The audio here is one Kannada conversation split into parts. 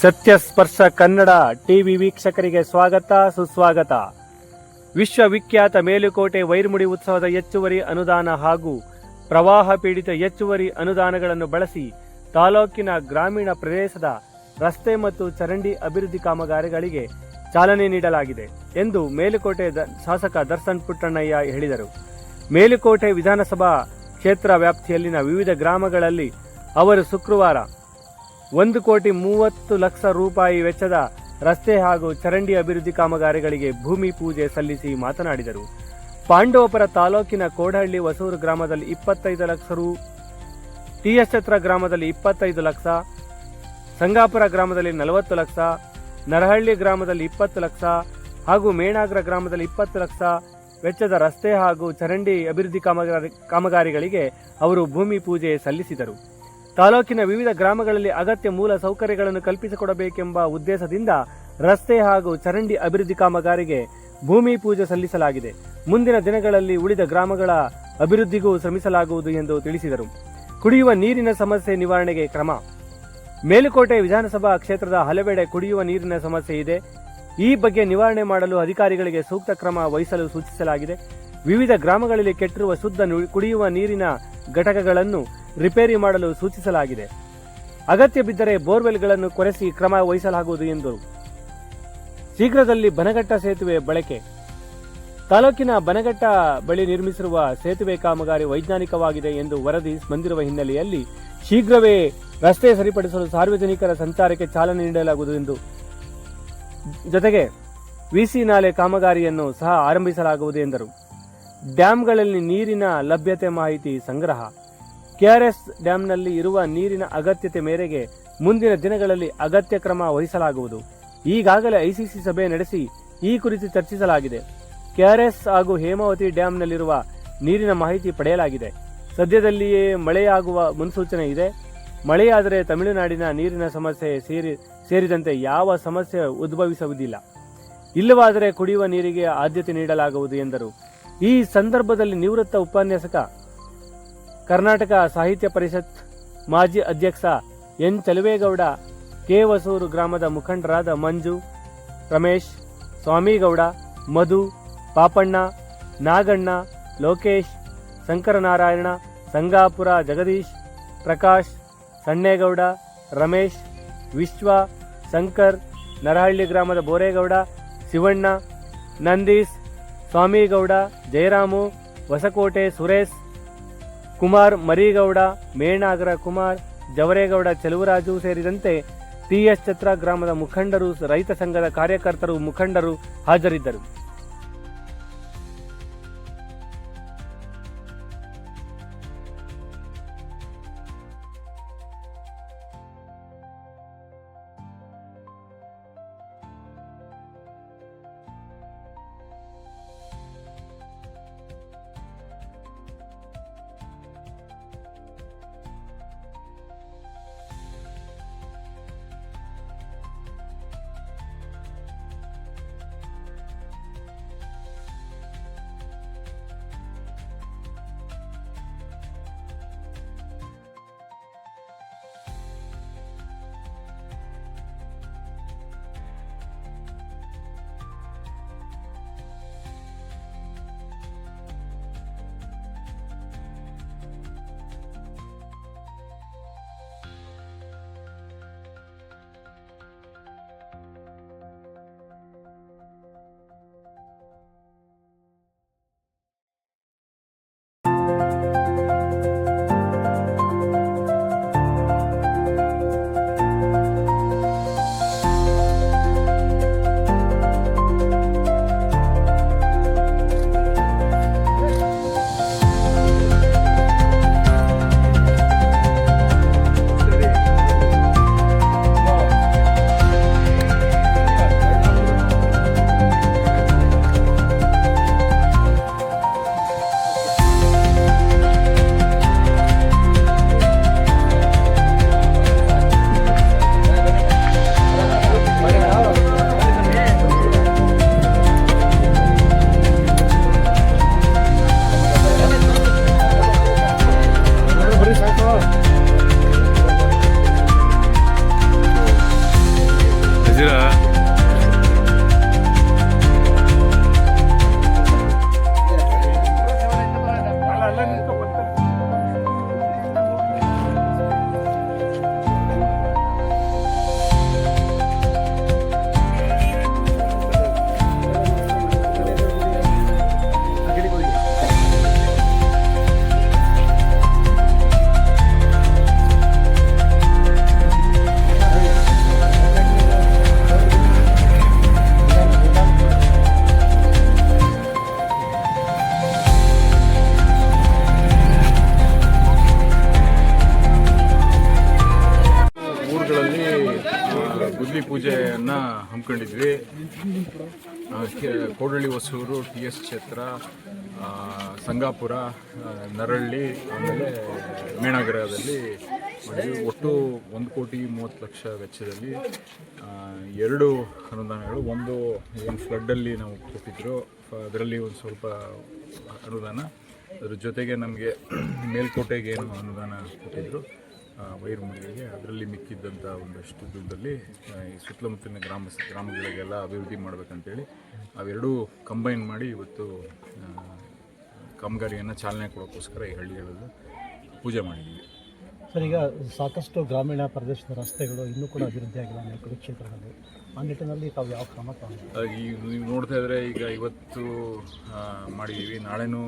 ಸತ್ಯಸ್ಪರ್ಶ ಕನ್ನಡ ಟಿವಿ ವೀಕ್ಷಕರಿಗೆ ಸ್ವಾಗತ ಸುಸ್ವಾಗತ. ವಿಶ್ವವಿಖ್ಯಾತ ಮೇಲುಕೋಟೆ ವೈರಮುಡಿ ಉತ್ಸವದ ಹೆಚ್ಚುವರಿ ಅನುದಾನ ಹಾಗೂ ಪ್ರವಾಹ ಪೀಡಿತ ಹೆಚ್ಚುವರಿ ಅನುದಾನಗಳನ್ನು ಬಳಸಿ ತಾಲೂಕಿನ ಗ್ರಾಮೀಣ ಪ್ರದೇಶದ ರಸ್ತೆ ಮತ್ತು ಚರಂಡಿ ಅಭಿವೃದ್ಧಿ ಕಾಮಗಾರಿಗಳಿಗೆ ಚಾಲನೆ ನೀಡಲಾಗಿದೆ ಎಂದು ಮೇಲುಕೋಟೆ ಶಾಸಕ ದರ್ಶನ್ ಪುಟ್ಟಣ್ಣಯ್ಯ ಹೇಳಿದರು. ಮೇಲುಕೋಟೆ ವಿಧಾನಸಭಾ ಕ್ಷೇತ್ರ ವ್ಯಾಪ್ತಿಯಲ್ಲಿನ ವಿವಿಧ ಗ್ರಾಮಗಳಲ್ಲಿ ಅವರು ಶುಕ್ರವಾರ 1,30,00,000 ರೂಪಾಯಿ ವೆಚ್ಚದ ರಸ್ತೆ ಹಾಗೂ ಚರಂಡಿ ಅಭಿವೃದ್ಧಿ ಕಾಮಗಾರಿಗಳಿಗೆ ಭೂಮಿ ಪೂಜೆ ಸಲ್ಲಿಸಿ ಮಾತನಾಡಿದರು. ಪಾಂಡವಪುರ ತಾಲೂಕಿನ ಕೋಡಹಳ್ಳಿ ಹೊಸೂರು ಗ್ರಾಮದಲ್ಲಿ 25 ಲಕ್ಷ ರು, ಟಿಎಸ್ ಛತ್ರ ಗ್ರಾಮದಲ್ಲಿ 25 ಲಕ್ಷ, ಸಂಗಾಪುರ ಗ್ರಾಮದಲ್ಲಿ 40 ಲಕ್ಷ, ನರಹಳ್ಳಿ ಗ್ರಾಮದಲ್ಲಿ 20 ಲಕ್ಷ ಹಾಗೂ ಮೇಣಾಗ್ರ ಗ್ರಾಮದಲ್ಲಿ 20 ಲಕ್ಷ ವೆಚ್ಚದ ರಸ್ತೆ ಹಾಗೂ ಚರಂಡಿ ಅಭಿವೃದ್ಧಿ ಕಾಮಗಾರಿಗಳಿಗೆ ಅವರು ಭೂಮಿ ಪೂಜೆ ಸಲ್ಲಿಸಿದರು. ತಾಲೂಕಿನ ವಿವಿಧ ಗ್ರಾಮಗಳಲ್ಲಿ ಅಗತ್ಯ ಮೂಲ ಸೌಕರ್ಯಗಳನ್ನು ಕಲ್ಪಿಸಿಕೊಡಬೇಕೆಂಬ ಉದ್ದೇಶದಿಂದ ರಸ್ತೆ ಹಾಗೂ ಚರಂಡಿ ಅಭಿವೃದ್ಧಿ ಕಾಮಗಾರಿಗೆ ಭೂಮಿ ಪೂಜೆ ಸಲ್ಲಿಸಲಾಗಿದೆ. ಮುಂದಿನ ದಿನಗಳಲ್ಲಿ ಉಳಿದ ಗ್ರಾಮಗಳ ಅಭಿವೃದ್ಧಿಗೂ ಶ್ರಮಿಸಲಾಗುವುದು ಎಂದು ತಿಳಿಸಿದರು. ಕುಡಿಯುವ ನೀರಿನ ಸಮಸ್ಯೆ ನಿವಾರಣೆಗೆ ಕ್ರಮ. ಮೇಲುಕೋಟೆ ವಿಧಾನಸಭಾ ಕ್ಷೇತ್ರದ ಹಲವೆಡೆ ಕುಡಿಯುವ ನೀರಿನ ಸಮಸ್ಯೆ ಇದೆ. ಈ ಬಗ್ಗೆ ನಿವಾರಣೆ ಮಾಡಲು ಅಧಿಕಾರಿಗಳಿಗೆ ಸೂಕ್ತ ಕ್ರಮ ವಹಿಸಲು ಸೂಚಿಸಲಾಗಿದೆ. ವಿವಿಧ ಗ್ರಾಮಗಳಲ್ಲಿ ಕೆಟ್ಟಿರುವ ಶುದ್ಧ ಕುಡಿಯುವ ನೀರಿನ ಘಟಕಗಳನ್ನು ರಿಪೇರಿ ಮಾಡಲು ಸೂಚಿಸಲಾಗಿದೆ. ಅಗತ್ಯ ಬಿದ್ದರೆ ಬೋರ್ವೆಲ್ಗಳನ್ನು ಕೊರೆಸಿ ಕ್ರಮ ವಹಿಸಲಾಗುವುದು ಎಂದರು. ಶೀಘ್ರದಲ್ಲಿ ಬನಘಟ್ಟ ಸೇತುವೆ ಬಳಕೆ. ತಾಲೂಕಿನ ಬನಘಟ್ಟ ಬಳಿ ನಿರ್ಮಿಸಿರುವ ಸೇತುವೆ ಕಾಮಗಾರಿ ವೈಜ್ಞಾನಿಕವಾಗಿದೆ ಎಂದು ವರದಿ ಬಂದಿರುವ ಹಿನ್ನೆಲೆಯಲ್ಲಿ ಶೀಘ್ರವೇ ರಸ್ತೆ ಸರಿಪಡಿಸಲು ಸಾರ್ವಜನಿಕರ ಸಂಚಾರಕ್ಕೆ ಚಾಲನೆ ನೀಡಲಾಗುವುದು ಎಂದು ಜೊತೆಗೆ ವಿಸಿ ನಾಲೆ ಕಾಮಗಾರಿಯನ್ನು ಸಹ ಆರಂಭಿಸಲಾಗುವುದು ಎಂದರು. ಡ್ಯಾಂಗಳಲ್ಲಿ ನೀರಿನ ಲಭ್ಯತೆ ಮಾಹಿತಿ ಸಂಗ್ರಹ. ಕೆಆರ್ಎಸ್ ಡ್ಯಾಂನಲ್ಲಿ ಇರುವ ನೀರಿನ ಅಗತ್ಯತೆ ಮೇರೆಗೆ ಮುಂದಿನ ದಿನಗಳಲ್ಲಿ ಅಗತ್ಯ ಕ್ರಮ ವಹಿಸಲಾಗುವುದು. ಈಗಾಗಲೇ ಐಸಿಸಿ ಸಭೆ ನಡೆಸಿ ಈ ಕುರಿತು ಚರ್ಚಿಸಲಾಗಿದೆ. ಕೆಆರ್ಎಸ್ ಹಾಗೂ ಹೇಮಾವತಿ ಡ್ಯಾಂನಲ್ಲಿರುವ ನೀರಿನ ಮಾಹಿತಿ ಪಡೆಯಲಾಗಿದೆ. ಸದ್ಯದಲ್ಲಿಯೇ ಮಳೆಯಾಗುವ ಮುನ್ಸೂಚನೆ ಇದೆ. ಮಳೆಯಾದರೆ ತಮಿಳುನಾಡಿನ ನೀರಿನ ಸಮಸ್ಯೆ ಸೇರಿದಂತೆ ಯಾವ ಸಮಸ್ಯೆ ಉದ್ಭವಿಸುವುದಿಲ್ಲ. ಇಲ್ಲವಾದರೆ ಕುಡಿಯುವ ನೀರಿಗೆ ಆದ್ಯತೆ ನೀಡಲಾಗುವುದು ಎಂದರು. ಈ ಸಂದರ್ಭದಲ್ಲಿ ನಿವೃತ್ತ ಉಪನ್ಯಾಸಕ, ಕರ್ನಾಟಕ ಸಾಹಿತ್ಯ ಪರಿಷತ್ ಮಾಜಿ ಅಧ್ಯಕ್ಷ ಎನ್ ಚಲುವೇಗೌಡ, ಕೆ ಹೊಸೂರು ಗ್ರಾಮದ ಮುಖಂಡರಾದ ಮಂಜು, ರಮೇಶ್, ಸ್ವಾಮಿಗೌಡ, ಮಧು, ಪಾಪಣ್ಣ, ನಾಗಣ್ಣ, ಲೋಕೇಶ್, ಶಂಕರನಾರಾಯಣ, ಸಂಗಾಪುರ ಜಗದೀಶ್, ಪ್ರಕಾಶ್, ಸಣ್ಣೇಗೌಡ, ರಮೇಶ್, ವಿಶ್ವ, ಶಂಕರ್, ನರಹಳ್ಳಿ ಗ್ರಾಮದ ಬೋರೇಗೌಡ, ಶಿವಣ್ಣ, ನಂದೀಶ್, ಸ್ವಾಮಿಗೌಡ, ಜಯರಾಮು, ಹೊಸಕೋಟೆ ಸುರೇಶ್ ಕುಮಾರ್, ಮರಿಗೌಡ, ಮೇಣಾಗರ ಕುಮಾರ್, ಜವರೇಗೌಡ, ಚೆಲುವರಾಜು ಸೇರಿದಂತೆ ಟಿಎಸ್ ಛತ್ರ ಗ್ರಾಮದ ಮುಖಂಡರು, ರೈತ ಸಂಘದ ಕಾರ್ಯಕರ್ತರು, ಮುಖಂಡರು ಹಾಜರಿದ್ದರು. ನಜೀರಾ ಊರುಗಳಲ್ಲಿ ಗುದ್ಲಿ ಪೂಜೆಯನ್ನು ಹಮ್ಮಿಕೊಂಡಿದ್ವಿ. ಕೋಡಳ್ಳಿ ಹೊಸೂರು, TS ಕ್ಷೇತ್ರ, ಸಂಗಾಪುರ, ನರಹಳ್ಳಿ, ಆಮೇಲೆ ಮೇಣಾಗರದಲ್ಲಿ ಮಾಡಿದ್ವಿ. ಒಟ್ಟು 1,30,30,00,000 ವೆಚ್ಚದಲ್ಲಿ 2 ಅನುದಾನಗಳು. ಒಂದು ಏನು ಫ್ಲಡ್ಡಲ್ಲಿ ನಾವು ಕೊಟ್ಟಿದ್ರು, ಅದರಲ್ಲಿ ಒಂದು ಸ್ವಲ್ಪ ಅನುದಾನ, ಅದ್ರ ಜೊತೆಗೆ ನಮಗೆ ಮೇಲ್ಕೋಟೆಗೆ ಏನು ಅನುದಾನ ಕೊಟ್ಟಿದ್ರು ವೈರ್ಮುಡಿಗೆ, ಅದರಲ್ಲಿ ಮಿಕ್ಕಿದ್ದಂಥ ಒಂದಷ್ಟು ದುಡ್ಡಲ್ಲಿ ಈ ಸುತ್ತಮುತ್ತಲಿನ ಗ್ರಾಮಗಳಿಗೆಲ್ಲ ಅಭಿವೃದ್ಧಿ ಮಾಡಬೇಕಂತೇಳಿ ಅವೆರಡೂ ಕಂಬೈನ್ ಮಾಡಿ ಇವತ್ತು ಕಾಮಗಾರಿಯನ್ನು ಚಾಲನೆ ಕೊಡೋಕ್ಕೋಸ್ಕರ ಈ ಹಳ್ಳಿಗಳಲ್ಲಿ ಪೂಜೆ ಮಾಡಿದ್ದೀವಿ. ಸರ್, ಈಗ ಸಾಕಷ್ಟು ಗ್ರಾಮೀಣ ಪ್ರದೇಶದ ರಸ್ತೆಗಳು ಇನ್ನೂ ಕೂಡ ಅಭಿವೃದ್ಧಿ ಆಗಿಲ್ಲ ಅನೇಕ ಕ್ಷೇತ್ರಗಳಲ್ಲಿ. ಆ ನಿಟ್ಟಿನಲ್ಲಿ ತಾವು ಯಾವ ಕ್ರಮ ಈ ನೀವು ನೋಡ್ತಾ ಇದ್ದರೆ ಈಗ ಇವತ್ತು ಮಾಡಿದ್ದೀವಿ. ನಾಳೆನೂ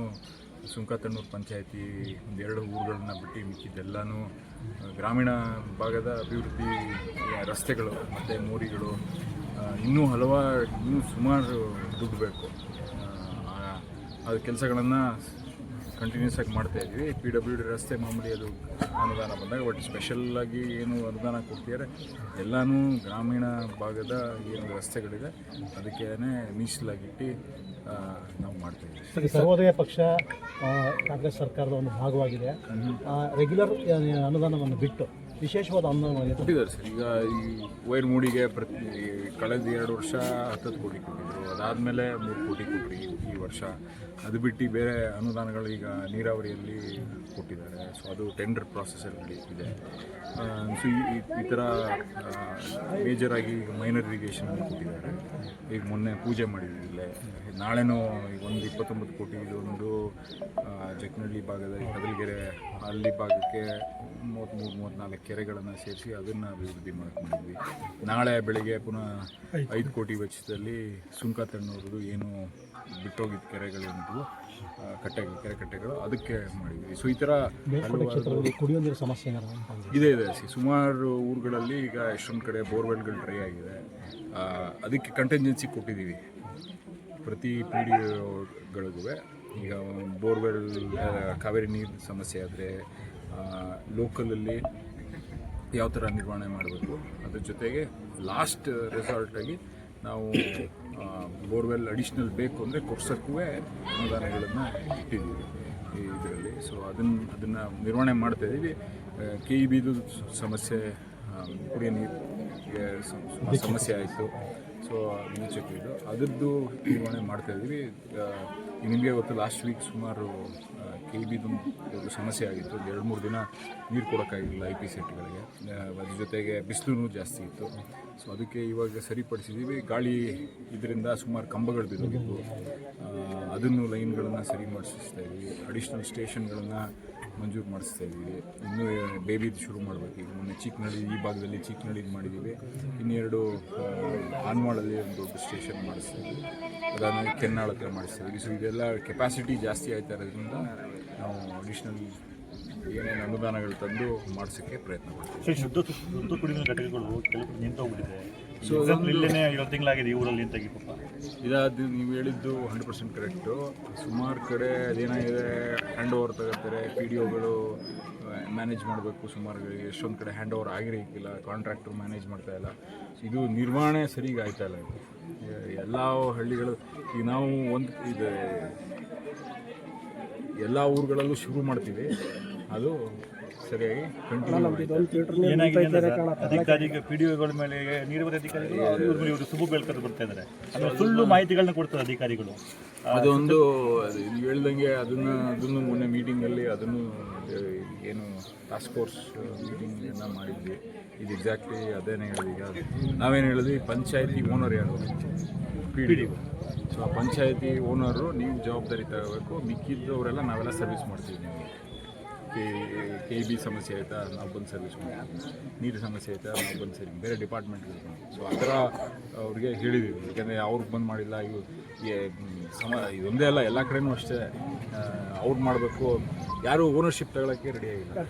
ಸುಂಕತಣ್ಣೂರು ಪಂಚಾಯತಿ 2 ಊರುಗಳನ್ನ ಬಿಟ್ಟು ಮಿಕ್ಕಿದ್ದೆಲ್ಲನೂ ಗ್ರಾಮೀಣ ಭಾಗದ ಅಭಿವೃದ್ಧಿ ರಸ್ತೆಗಳು ಮತ್ತು ಮೋರಿಗಳು, ಇನ್ನೂ ಸುಮಾರು ದುಡ್ಡು ಬೇಕು. ಅದು ಕೆಲಸಗಳನ್ನು ಕಂಟಿನ್ಯೂಸ್ ಆಗಿ ಮಾಡ್ತಾಯಿದ್ವಿ. PWD ರಸ್ತೆ ಮಾಮೂಲಿ ಅದು ಅನುದಾನ ಬಂದಾಗ, ಬಟ್ ಸ್ಪೆಷಲ್ಲಾಗಿ ಏನು ಅನುದಾನ ಕೊಡ್ತಿದ್ದಾರೆ ಎಲ್ಲನೂ ಗ್ರಾಮೀಣ ಭಾಗದ ಏನು ರಸ್ತೆಗಳಿದೆ ಅದಕ್ಕೇ ಮೀಸಲಾಗಿಟ್ಟು ನಾವು ಮಾಡ್ತಾಯಿದ್ದೀವಿ. ಸರ್ವೋದಯ ಪಕ್ಷ ಕಾಂಗ್ರೆಸ್ ಸರ್ಕಾರದ ಒಂದು ಭಾಗವಾಗಿದೆ. ರೆಗ್ಯುಲರ್ ಅನುದಾನವನ್ನು ಬಿಟ್ಟು ವಿಶೇಷವಾದ ಅನುದಾನ ಕೊಟ್ಟಿದ್ದಾರೆ ಸರ್. ಈಗ ಈ ವೈರ್ಮುಡಿಗೆ ಕಳೆದ 2 ವರ್ಷ 10 ಕೋಟಿ ಕೊಟ್ಟಿದ್ದರು. ಅದಾದಮೇಲೆ 3 ಕೋಟಿ ಕೊಟ್ಟರು ಈ ವರ್ಷ. ಅದು ಬಿಟ್ಟು ಬೇರೆ ಅನುದಾನಗಳು ಈಗ ನೀರಾವರಿಯಲ್ಲಿ ಕೊಟ್ಟಿದ್ದಾರೆ. ಸೊ ಅದು ಟೆಂಡರ್ ಪ್ರಾಸೆಸಲ್ಲಿ ನಡೀತಿದೆ. ಸೊ ಈ ಥರ ಮೇಜರಾಗಿ ಈಗ ಮೈನರ್ ಇರಿಗೇಷನಲ್ಲಿ ಕೊಟ್ಟಿದ್ದಾರೆ. ಈಗ ಮೊನ್ನೆ ಪೂಜೆ ಮಾಡಿದ್ವಿ ಇಲ್ಲೇ. ನಾಳೆನೂ ಒಂದು 29 ಕೋಟಿ ಇದೊಂದು ಜಕ್ನಹಳ್ಳಿ ಭಾಗದ ಕದಲಗೆರೆ ಅಲ್ಲಿ ಭಾಗಕ್ಕೆ 33-34 ಕೆರೆಗಳನ್ನು ಸೇರಿಸಿ ಅದನ್ನು ಅಭಿವೃದ್ಧಿ ಮಾಡಿದ್ವಿ. ನಾಳೆ ಬೆಳಿಗ್ಗೆ ಪುನಃ 5 ಕೋಟಿ ವೆಚ್ಚದಲ್ಲಿ ಸುಂಕತಣ್ಣೂರದು ಏನು ಬಿಟ್ಟೋಗಿದ್ದ ಕೆರೆಗಳಿದ್ದು ಕೆರೆ ಕಟ್ಟೆಗಳು ಅದಕ್ಕೆ ಮಾಡಿದ್ವಿ. ಸೊ ಈ ಥರ ಕುಡಿಯೋ ನೀರು ಸಮಸ್ಯೆ ಇದೆ. ಸುಮಾರು ಊರುಗಳಲ್ಲಿ ಈಗ ಎಷ್ಟೊಂದು ಕಡೆ ಬೋರ್ವೆಲ್ಗಳು ಡ್ರೈ ಆಗಿದೆ. ಅದಕ್ಕೆ ಕಂಟಿಂಜೆನ್ಸಿ ಕೊಟ್ಟಿದ್ದೀವಿ ಪ್ರತಿ PDOಗಳಿಗೂ. ಈಗ ಬೋರ್ವೆಲ್ ಕಾವೇರಿ ನೀರು ಸಮಸ್ಯೆ ಆದರೆ ಲೋಕಲಲ್ಲಿ ಯಾವ ಥರ ನಿರ್ವಹಣೆ ಮಾಡಬೇಕು, ಅದ್ರ ಜೊತೆಗೆ ಲಾಸ್ಟ್ ರೆಸಾರ್ಟಾಗಿ ನಾವು ಬೋರ್ವೆಲ್ ಅಡಿಷ್ನಲ್ ಬೇಕು ಅಂದರೆ ಕೊಡ್ಸೋಕ್ಕೂ ಅನುದಾನಗಳನ್ನು ಇಟ್ಟಿದ್ದೀವಿ ಇದರಲ್ಲಿ. ಸೊ ಅದನ್ನು ನಿರ್ವಹಣೆ ಮಾಡ್ತಾಯಿದ್ದೀವಿ. KEBದು ಸಮಸ್ಯೆ, ಕುಡಿಯೋ ನೀರಿಗೆ ಸಮಸ್ಯೆ ಆಯಿತು. ಸೊ ಇದು ಅದರದ್ದು ನಿರ್ವಹಣೆ ಮಾಡ್ತಾಯಿದ್ದೀವಿ. ನಿಮಗೆ ಗೊತ್ತು, ಲಾಸ್ಟ್ ವೀಕ್ ಸುಮಾರು KEBದು ಸಮಸ್ಯೆ ಆಗಿತ್ತು. 2-3 ದಿನ ನೀರು ಕೊಡೋಕ್ಕಾಗಿಲ್ಲ IP ಸೆಟ್ಗಳಿಗೆ. ಅದ್ರ ಜೊತೆಗೆ ಬಿಸಿಲು ಜಾಸ್ತಿ ಇತ್ತು. ಸೊ ಅದಕ್ಕೆ ಇವಾಗ ಸರಿಪಡಿಸಿದ್ದೀವಿ. ಗಾಳಿ ಇದರಿಂದ ಸುಮಾರು ಕಂಬಗಳು ಬಿದ್ದೋಗಿತ್ತು. ಅದನ್ನು ಲೈನ್ಗಳನ್ನು ಸರಿ ಮಾಡಿಸ್ತಾ ಇದ್ದೀವಿ. ಅಡಿಷ್ನಲ್ ಸ್ಟೇಷನ್ಗಳನ್ನು ಮಂಜೂರು ಮಾಡಿಸ್ತಾ ಇದ್ದೀವಿ. ಇನ್ನೂ ಬೇಬಿದು ಶುರು ಮಾಡಬೇಕು. ಈಗ ಮೊನ್ನೆ ಚೀಕ್ನಳ್ಳಿ, ಈ ಭಾಗದಲ್ಲಿ ಚೀಕ್ನಳ್ಳಿದು ಮಾಡಿದ್ದೀವಿ. ಇನ್ನೆರಡು ಆನ್ವಾಳಲ್ಲಿ ಒಂದು ದೊಡ್ಡ ಸ್ಟೇಷನ್ ಮಾಡಿಸ್ತಾ ಇದ್ದೀವಿ. ಅದಾದಮೇಲೆ ಕೆನ್ನಾಳ ಹತ್ರ ಮಾಡಿಸ್ತಾ ಇದ್ದೀವಿ. ಸೊ ಇದೆಲ್ಲ ಕೆಪಾಸಿಟಿ ಜಾಸ್ತಿ ಆಯ್ತಾ ಇರೋದ್ರಿಂದ ನಾವು ಅಡಿಷ್ನಲ್ ಏನೇನು ಅನುದಾನಗಳು ತಂದು ಮಾಡಿಸೋಕ್ಕೆ ಪ್ರಯತ್ನ ಮಾಡ್ತೀವಿ. ಶುದ್ಧ ಕುಡಿಯುವ ಘಟಕಗಳು ಕೆಲವು ನಿಂತೋಗ್ಬಿಟ್ಟಿದೆ. ಸೊ ಇಲ್ಲೇ 2 ತಿಂಗಳಾಗಿದೆ ಈ ಊರಲ್ಲಿ ನಿಂತಾಗಿ. ಇದಾದ ನೀವು ಹೇಳಿದ್ದು 100% ಕರೆಕ್ಟು. ಸುಮಾರು ಕಡೆ ಅದೇನಾಗಿದೆ, ಹ್ಯಾಂಡ್ ಓವರ್ ತಗೋತಾರೆ, PDOಗಳು ಮ್ಯಾನೇಜ್ ಮಾಡಬೇಕು. ಸುಮಾರು ಎಷ್ಟೊಂದು ಕಡೆ ಹ್ಯಾಂಡ್ ಓವರ್ ಆಗಿರಲಿಕ್ಕಿಲ್ಲ, ಕಾಂಟ್ರಾಕ್ಟರ್ ಮ್ಯಾನೇಜ್ ಮಾಡ್ತಾಯಿಲ್ಲ. ಇದು ನಿರ್ವಹಣೆ ಸರಿಗೆ ಆಯ್ತಾಯಿಲ್ಲ. ಎಲ್ಲ ಹಳ್ಳಿಗಳು ಈಗ ನಾವು ಎಲ್ಲ ಊರುಗಳಲ್ಲೂ ಶುರು ಮಾಡ್ತೀವಿ. ಅದು ಸರಿಯಾಗಿ ಕಂಟಿನ್ಯೂ ಏನಾಗಿದೆ ಅಂದ್ರೆ ಅಧಿಕಾರಿಗಳು PDOಗಳ ಮೇಲೆ ನೀರಾವರಿ ಅಧಿಕಾರಿಗಳು ಇವ್ರ ಮೇಲೆ ಇವರು ಸುಬ್ಬು ಬೆಳ್ಕೊಂಡು ಬರ್ತಾ ಇದ್ದಾರೆ. ಅಂದ್ರೆ ಸುಳ್ಳು ಮಾಹಿತಿಗಳನ್ನ ಕೊಡ್ತಾರೆ ಅಧಿಕಾರಿಗಳು. ಅದೊಂದು ನೀವು ಹೇಳ್ದಂಗೆ ಅದನ್ನು ಮೊನ್ನೆ ಮೀಟಿಂಗಲ್ಲಿ ಅದನ್ನು ಏನು ಟಾಸ್ಕ್ ಫೋರ್ಸ್ ಮೀಟಿಂಗನ್ನು ಮಾಡಿದ್ವಿ. ಇದು ಎಕ್ಸಾಕ್ಟ್ಲಿ ಅದೇನೇ ಹೇಳಿದ್ವಿ. ಈಗ ನಾವೇನು ಹೇಳಿದ್ವಿ, ಪಂಚಾಯತಿ ಓನರ್ ಯಾರು, PDO. ಸೊ ಆ ಪಂಚಾಯತಿ ಓನರು ನೀವು ಜವಾಬ್ದಾರಿ ತಗೋಬೇಕು. ಮಿಕ್ಕಿದ್ದವರೆಲ್ಲ ನಾವೆಲ್ಲ ಸರ್ವಿಸ್ ಮಾಡ್ತೀವಿ. ನಿಮಗೆ KB ಸಮಸ್ಯೆ ಆಯಿತಾ, ನಾವು ಬಂದು ಸರ್ವಿಸ್ ಮಾಡ್ತೀವಿ. ನೀರು ಸಮಸ್ಯೆ ಆಯಿತಾ, ನಾವು ಬಂದು ಸರಿ ಬೇರೆ ಡಿಪಾರ್ಟ್ಮೆಂಟ್ಗಳು. ಸೊ ಆ ಥರ ಅವ್ರಿಗೆ ಹೇಳಿದ್ದೀವಿ. ಯಾಕೆಂದರೆ ಅವ್ರಿಗೆ ಬಂದು ಮಾಡಿಲ್ಲ, ಇದೊಂದೇ ಅಲ್ಲ, ಎಲ್ಲ ಕಡೆನೂ ಅಷ್ಟೇ. ಅವ್ರು ಮಾಡಬೇಕು, ಯಾರೂ ಓನರ್ಶಿಪ್ ತಗೊಳ್ಳೋಕ್ಕೆ ರೆಡಿ ಆಗಿಲ್ಲ.